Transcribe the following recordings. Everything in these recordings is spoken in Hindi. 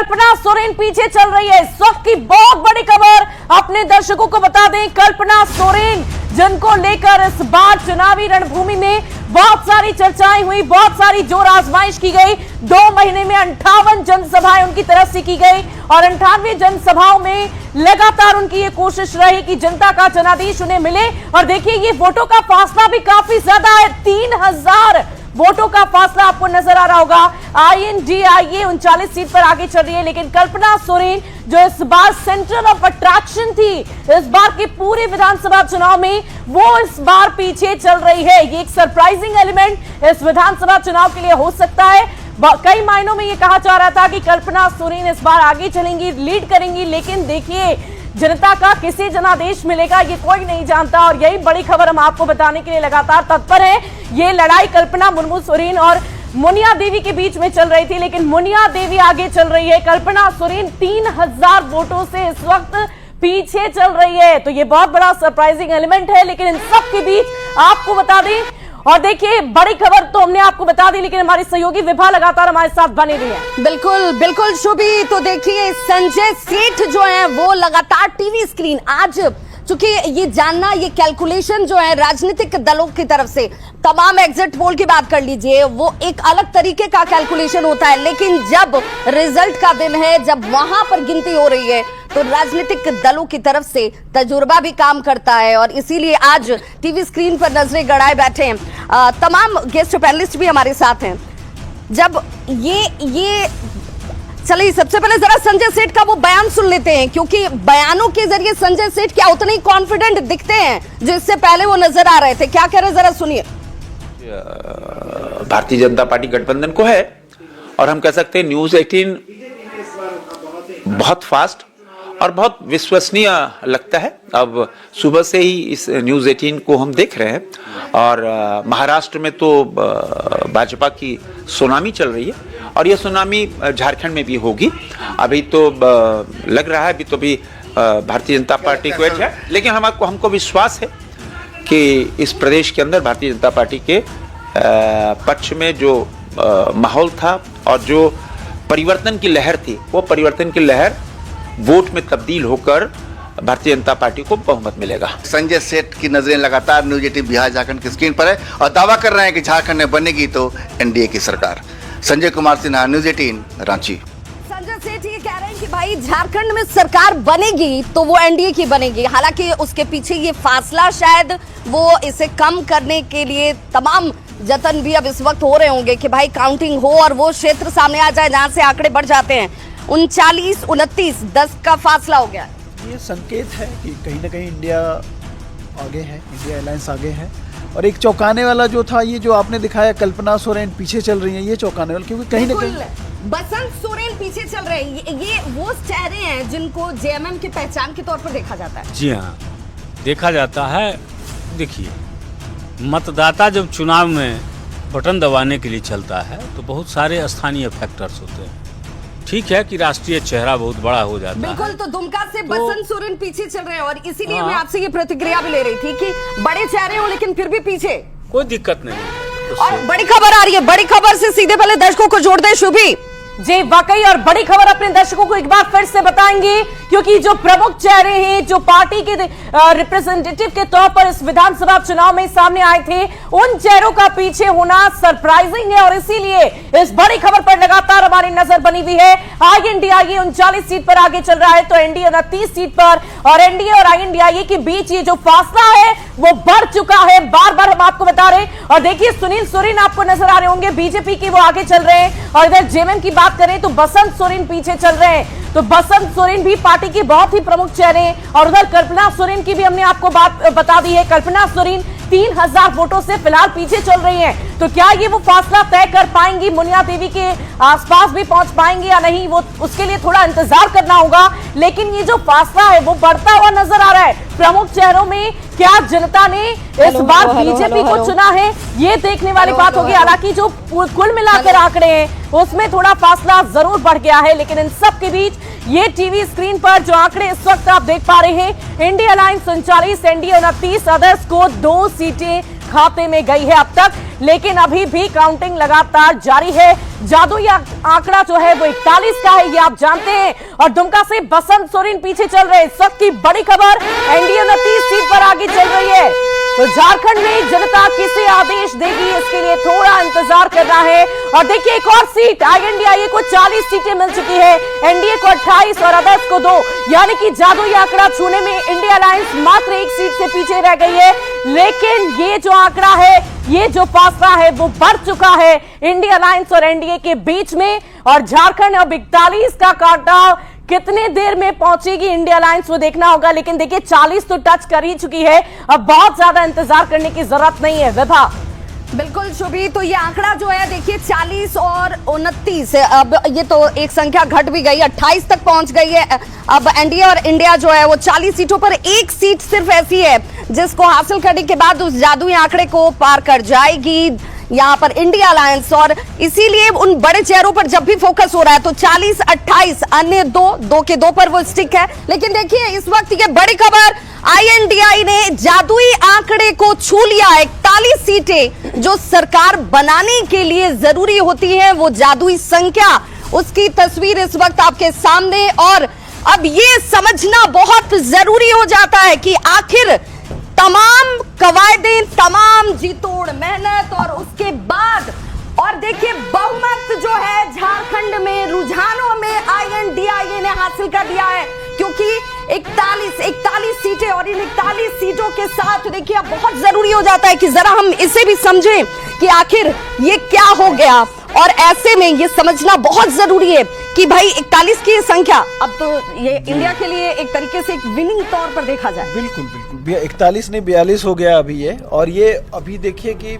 कल्पना सोरेन पीछे चल रही है। इस वक्त की बहुत बड़ी खबर अपने दर्शकों को बता दें, कल्पना सोरेन जिनको लेकर इस बार चुनावी रणभूमि में बहुत सारी चर्चाएं हुई, बहुत सारी जोर आजमाइश की गई। 2 महीने में 58 जनसभाएं उनकी तरफ से की गई और 58 जनसभाओं में लगातार उनकी ये कोशिश रही कि जनता का जनादेश उन्हें मिले। और देखिए ये वोटों का फासला भी काफी ज्यादा है, 3000 वोटों का फासला आपको नजर आ रहा होगा। INDIA 39 सीट पर आगे चल रही है, लेकिन कल्पना सोरेन जो इस बार सेंटर ऑफ अट्रैक्शन थी इस बार के पूरे विधानसभा चुनाव में, वो इस बार पीछे चल रही है। ये एक सरप्राइजिंग एलिमेंट इस विधानसभा चुनाव के लिए हो सकता है। कई मायनों में ये कहा जा रहा था कि कल्पना सोरेन इस बार आगे चलेंगी, लीड करेंगी, लेकिन देखिए जनता का किसे जनादेश मिलेगा ये कोई नहीं जानता। और यही बड़ी खबर हम आपको बताने के लिए लगातार तत्पर है। ये लड़ाई कल्पना मुर्मू सोरेन और मुनिया देवी के बीच में चल रही थी, लेकिन मुनिया देवी आगे चल रही है। कल्पना सोरेन 3000 वोटों से इस वक्त पीछे चल रही है। तो ये बहुत बड़ा सरप्राइजिंग एलिमेंट है, लेकिन इन सब के बीच आपको बता दें, और देखिए बड़ी खबर तो हमने आपको बता दी, लेकिन हमारी सहयोगी विभा लगातार हमारे साथ बनी रही है। बिल्कुल बिल्कुल शुभी। तो देखिए संजय सेठ जो है वो लगातार टीवी स्क्रीन, आज चूंकि ये जानना, ये कैलकुलेशन जो है राजनीतिक दलों की तरफ से, तमाम एग्जिट पोल की बात कर लीजिए, वो एक अलग तरीके का कैलकुलेशन होता है, लेकिन जब रिजल्ट का दिन है, जब वहां पर गिनती हो रही है, तो राजनीतिक दलों की तरफ से तजुर्बा भी काम करता है। और इसीलिए आज टीवी स्क्रीन पर नजरें गड़ाए बैठे हैं तमाम गेस्ट पैनलिस्ट भी हमारे साथ हैं। जब ये चलिए सबसे पहले जरा संजय सेठ का वो बयान सुन लेते हैं, क्योंकि बयानों के जरिए संजय सेठ क्या उतने ही कॉन्फिडेंट दिखते हैं जिससे पहले वो नजर आ रहे थे। क्या कह रहे जरा सुनिए। भारतीय जनता पार्टी गठबंधन को है, और हम कह सकते हैं न्यूज 18 बहुत फास्ट और बहुत विश्वसनीय लगता है। अब सुबह से ही इस न्यूज 18 को हम देख रहे हैं, और महाराष्ट्र में तो भाजपा की सुनामी चल रही है, और यह सुनामी झारखंड में भी होगी। अभी तो लग रहा है अभी तो भी भारतीय जनता पार्टी को है, लेकिन हमको विश्वास है कि इस प्रदेश के अंदर भारतीय जनता पार्टी के पक्ष में जो माहौल था और जो परिवर्तन की लहर थी, वो परिवर्तन की लहर वोट में तब्दील होकर भारतीय जनता पार्टी को बहुमत मिलेगा। संजय सेठ की नजरें लगातार न्यूज 18 बिहार झारखंड की स्क्रीन पर है और दावा कर रहे हैं कि झारखंड में बनेगी तो एनडीए की सरकार। संजय कुमार सिन्हा, न्यूज 18 रांची। संजय सेठ ये कह रहे हैं कि भाई झारखंड में सरकार बनेगी तो वो एनडीए की बनेगी। हालांकि उसके पीछे ये फासला, शायद वो इसे कम करने के लिए तमाम जतन भी अब इस वक्त हो रहे होंगे कि भाई काउंटिंग हो और वो क्षेत्र सामने आ जाए जहां से आंकड़े बढ़ जाते हैं। 39, 29, 10 का फासला हो गया। ये संकेत है कि कहीं ना कहीं इंडिया आगे है, इंडिया अलायंस आगे है। और एक चौंकाने वाला जो था, ये जो आपने दिखाया कल्पना सोरेन पीछे चल रही है, ये चौंकाने वाला, क्योंकि कहीं ना कहीं बसंत सोरेन पीछे चल रहे हैं। ये वो चेहरे हैं जिनको जेएमएम की पहचान के तौर पर देखा जाता है। जी हाँ, देखा जाता है। देखिए, मतदाता जब चुनाव में बटन दबाने के लिए चलता है तो बहुत सारे स्थानीय फैक्टर्स होते हैं। ठीक है कि राष्ट्रीय चेहरा बहुत बड़ा हो जाता है। बिल्कुल। तो दुमका से बसंत सोरेन पीछे चल रहे हैं, और इसीलिए मैं आपसे ये प्रतिक्रिया भी ले रही थी कि बड़े चेहरे हो लेकिन फिर भी पीछे, कोई दिक्कत नहीं है। और बड़ी खबर आ रही है, बड़ी खबर से सीधे पहले दर्शकों को जोड़ दे शुभी जी। वाकई, और बड़ी खबर अपने दर्शकों को एक बार फिर से बताएंगे, क्योंकि जो प्रमुख चेहरे हैं, जो पार्टी के रिप्रेजेंटेटिव के तौर पर इस विधानसभा चुनाव में सामने आए थे, उन चेहरों का पीछे होना सरप्राइजिंग है। और इसीलिए इस बड़ी खबर पर लगातार हमारी नजर बनी हुई है। INDIA 39 सीट पर आगे चल रहा है, तो एनडीए 29 सीट पर, और एनडीए और INDIA के बीच ये जो फासला है वो बढ़ चुका है। बार बार हम आपको बता रहे हैं। और देखिए सुनील सोरेन आपको नजर आ रहे होंगे, बीजेपी के वो आगे चल रहे हैं, और इधर जेएमएम की बात करें तो बसंत सोरेन पीछे चल रहे हैं। तो बसंत सोरेन भी पार्टी की बहुत ही प्रमुख चेहरे हैं, और उधर कल्पना सोरेन की भी हमने आपको बात बता दी है। कल्पना सोरेन 3000 वोटों से फिलहाल पीछे चल रही हैं। तो क्या ये वो फासला तय कर पाएंगी, मुनिया देवी के आसपास भी पहुंच पाएंगे या नहीं, वो उसके लिए थोड़ा इंतजार करना होगा। लेकिन ये जो फासला है वो बढ़ता हुआ नजर आ रहा है प्रमुख चेहरों में। क्या जनता ने इस बार बीजेपी को चुना है, ये देखने वाली बात होगी। हालांकि जो कुल मिलाकर आंकड़े हैं उसमें थोड़ा फासला जरूर बढ़ गया है, लेकिन इन सब के बीच ये टीवी स्क्रीन पर जो आंकड़े इस वक्त आप देख पा रहे हैं, इंडिया अलायंस 39, एनडीए 29, अदर्स को 2 सीटें खाते में गई है अब तक। लेकिन अभी भी काउंटिंग लगातार जारी है। जादुई आंकड़ा जो है वो 41 का है, ये आप जानते हैं। और दुमका से बसंत सोरेन पीछे चल रहे। इस वक्त की बड़ी खबर, एनडीए 29 सीट पर आगे चल रही है। तो झारखंड में जनता किसे आदेश देगी, इसके लिए थोड़ा इंतजार करना है। और देखिए एक और सीट, आईएनडीआईए को 40 सीटें मिल चुकी है, एनडीए को 28 और अदर्स को 2, यानी कि जादुई आंकड़ा छूने में इंडिया अलायंस मात्र 1 सीट से पीछे रह गई है। लेकिन ये जो आंकड़ा है, ये जो फासला है वो बढ़ चुका है इंडिया अलायंस और एनडीए के बीच में। और झारखंड अब 41 का काउंटडाउन कितने देर में पहुंचेगी इंडिया अलायंस वो देखना होगा। लेकिन देखिए 40 तो टच कर ही चुकी है, अब बहुत ज्यादा इंतजार करने की जरूरत नहीं है। विभा, बिल्कुल शुभी, तो ये आंकड़ा जो है देखिए 40 और 29, अब ये तो एक संख्या घट भी गई, 28 तक पहुंच गई है। अब एनडीए और इंडिया जो है वो 40 सीटों पर 1 सीट सिर्फ ऐसी है जिसको हासिल करने के बाद उस जादुई आंकड़े को पार कर जाएगी यहाँ पर इंडिया अलायंस। और इसीलिए उन बड़े चेहरों पर जब भी फोकस हो रहा है तो 40, 28, अन्य 2 के 2 पर वो स्टिक है। लेकिन देखिए इस वक्त ये बड़ी खबर, आईएनडीआई ने जादुई आंकड़े को छू लिया। 41 सीटें जो सरकार बनाने के लिए जरूरी होती हैं, वो जादुई संख्या, उसकी तस्वीर इस वक्त आपके सामने। और अब ये समझना बहुत जरूरी हो जाता है कि आखिर तमाम कवायदें, तमाम जीतोड़ मेहनत और उसके बाद, और देखिए बहुमत जो है झारखंड में रुझानों में आईएनडीआईए ने हासिल कर लिया है, क्योंकि 41 सीटें, और इन 41 सीटों के साथ देखिए अब बहुत जरूरी हो जाता है कि जरा हम इसे भी समझें कि आखिर ये क्या हो गया। और ऐसे में ये समझना बहुत जरूरी है कि भाई 41 की संख्या अब तो ये इंडिया के लिए एक तरीके से एक विनिंग तौर पर देखा जाए। बिल्कुल बिल्कुल, 41 नहीं 42 हो गया अभी ये। और ये अभी देखिए कि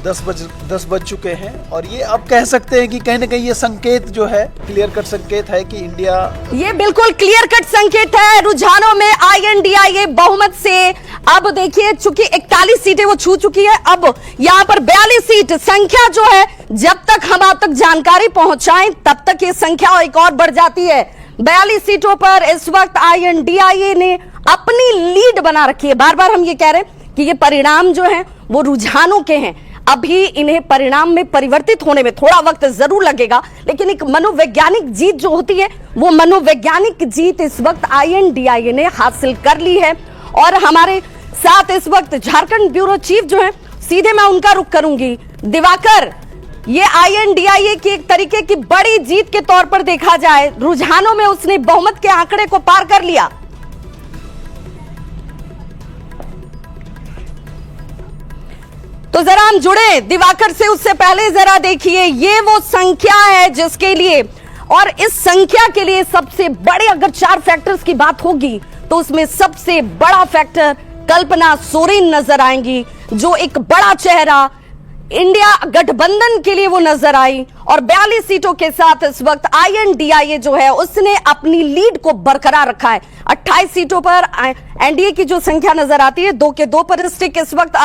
10 बज चुके हैं, और ये अब कह सकते हैं कि कहीं ना कहीं ये संकेत जो है, क्लियर कट संकेत है कि इंडिया, ये बिल्कुल क्लियर कट संकेत है रुझानों में आईएनडीआईए बहुमत से। अब देखिए चूंकि 41 सीटें वो छू चुकी है, अब यहाँ पर 42 सीट संख्या जो है, जब तक हम आप तक जानकारी पहुंचाएं तब तक ये संख्या एक और बढ़ जाती है। 42 सीटों पर इस वक्त आईएनडीआईए ने अपनी लीड बना रखी है। बार बार हम ये कह रहे हैं कि ये परिणाम जो है वो रुझानों के हैं, अभी इन्हें परिणाम में परिवर्तित होने में थोड़ा वक्त जरूर लगेगा। लेकिन एक मनोवैज्ञानिक जीत जो होती है, वो मनोवैज्ञानिक जीत इस वक्त आईएनडीआईए ने हासिल कर ली है। और हमारे साथ इस वक्त झारखंड ब्यूरो चीफ जो है, सीधे मैं उनका रुख करूंगी। दिवाकर, ये आईएनडीआईए की एक तरीके की बड़ी जीत के तौर पर देखा जाए, रुझानों में उसने बहुमत के आंकड़े को पार कर लिया। तो जरा हम जुड़े दिवाकर से, उससे पहले जरा देखिए ये वो संख्या है जिसके लिए, और इस संख्या के लिए सबसे बड़े अगर 4 फैक्टर्स की बात होगी तो उसमें सबसे बड़ा फैक्टर कल्पना सोरेन नजर आएंगी, जो एक बड़ा चेहरा इंडिया गठबंधन के लिए वो नजर आई। और 42 सीटों के साथ इस वक्त आईएनडीआईए जो है उसने अपनी लीड को बरकरार रखा है। 28 सीटों पर एनडीए की जो संख्या नजर आती है, 2 के 2 पर स्टिक इस वक्त